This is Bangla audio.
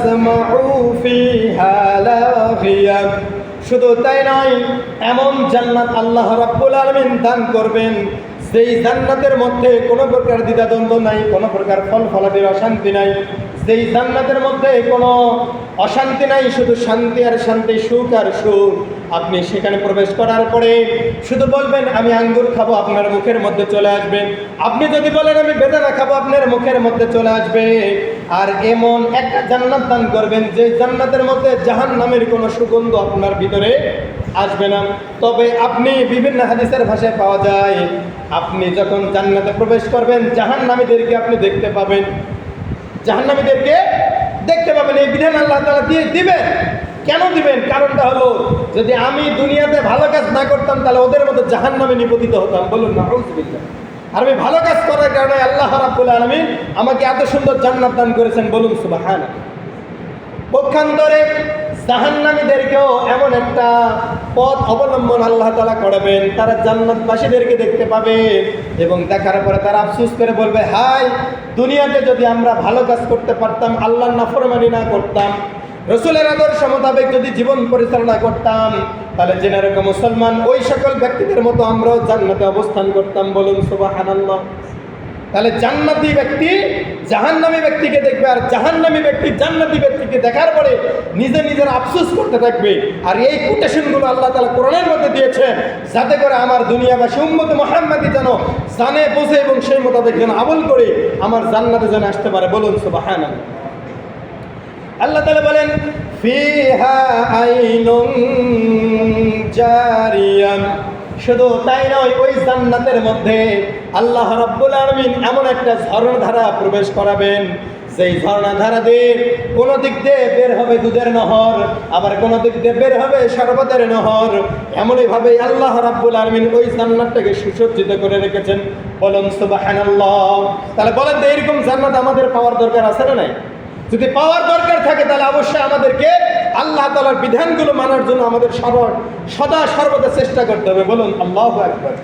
তাসমাউ ফিহা লাগিয়া। শুধু তাই নয়, এমন জান্নাত আল্লাহ রাব্বুল আলামিন দান করবেন যেই জান্নাতের মধ্যে কোনো প্রকার দ্বিধাদ্বন্দ্ব নাই, কোনো প্রকার ফল ফলাদির অশান্তি নাই, যেই জান্নাতের মধ্যে কোনো অশান্তি নাই, শুধু শান্তি আর শান্তি, সুখ আর সুখ। আপনি সেখানে প্রবেশ করার পরে শুধু বলবেন আমি আঙ্গুর খাবো, আপনার মুখের মধ্যে চলে আসবে। আপনি যদি বলেন আমি বেদানা খাবো, আপনার মুখের মধ্যে চলে আসবে। আর এমন একটা জান্নাত দান করবেন যে জান্নাতের মধ্যে জাহান্নামের কোনো সুগন্ধ আপনার ভিতরে আসবে না। তবে আপনি বিভিন্ন হাদিসের ভাষায় পাওয়া যায়, আপনি যখন জান্নাতে প্রবেশ করবেন জাহান্নামীদেরকে আপনি দেখতে পাবেন, জাহান্নামীদেরকে দেখতে পাবেন। এই বিধান আল্লাহ তাআলা দিয়ে দিবেন। কেন দিবেন? কারণটা হলো, যদি আমি দুনিয়াতে ভালো কাজ না করতাম তাহলে ওদের মধ্যে জাহান্নামে নিপতিত হতাম। বলুন নাউযুবিল্লাহ। আর আমি ভালো কাজ করার কারণে আল্লাহ রাব্বুল আলামিন আমাকে এত সুন্দর জান্নাত দান করেছেন। বলুন সুবহানাল্লাহ। পক্ষান্তরে জাহান্নামীদেরকেও এমন একটা পথ অবলম্বন আল্লাহ তাআলা করাবেন, তারা জান্নাতবাসীদেরকে দেখতে পাবে এবং দেখার পরে তারা আফসোস করে বলবে, হায় দুনিয়াতে যদি আমরা ভালো কাজ করতে পারতাম, আল্লাহর নাফরমানি না করতাম, রসুলের আদর্শ মোতাবেক যদি জীবন পরিচালনা করতাম, তাহলে জেনে রাখো মুসলমান, ওই সকল ব্যক্তিদের মতো আমরাও জান্নাতে অবস্থান করতাম। বলুন সুবহানাল্লাহ। তাহলে জান্নাতি ব্যক্তি জাহান্নামী ব্যক্তিকে দেখবে, আর জাহান্নামী ব্যক্তি জান্নাতি ব্যক্তিকে দেখার পরে নিজের আফসোস করতে থাকবে। আর এই কোটেশনগুলো আল্লাহ তাআলা কোরআনের মধ্যে দিয়েছেন, যাতে করে আমার দুনিয়াবাসী উম্মত মুহাম্মাদি যেন জানে, বোঝে এবং সেই মোতাবেক যেন আমল করে আমার জান্নাতে যেন আসতে পারে। বলুন সুবহানাল্লাহ। আল্লাহ তাআলা বলেন, ফিহা আইনুন জারিয়া। শুধু তাই নয়, ওই জান্নাতের মধ্যে আল্লাহ রাব্বুল আলামিন এমন একটা ঝর্ণাধারা প্রবেশ করাবেন, যেই ঝর্ণাধারা দিয়ে কোনো দিক দিয়ে বের হবে দুধের নহর, আবার কোনো দিক দিয়ে বের হবে শরবতের নহর। এমনইভাবে আল্লাহ রাব্বুল আলামিন ওই জান্নাতটাকে সুসজ্জিত করে রেখেছেন। বলুন সুবহানাল্লাহ। তাহলে বলেন তো, এরকম জান্নাত আমাদের পাওয়ার দরকার আছে না নাই? যদি পাওয়ার দরকার থাকে তাহলে অবশ্যই আমাদেরকে আল্লাহ তাআলার বিধানগুলো মানার জন্য আমাদের সদা সর্বদা চেষ্টা করতে হবে। বলুন আল্লাহু আকবার।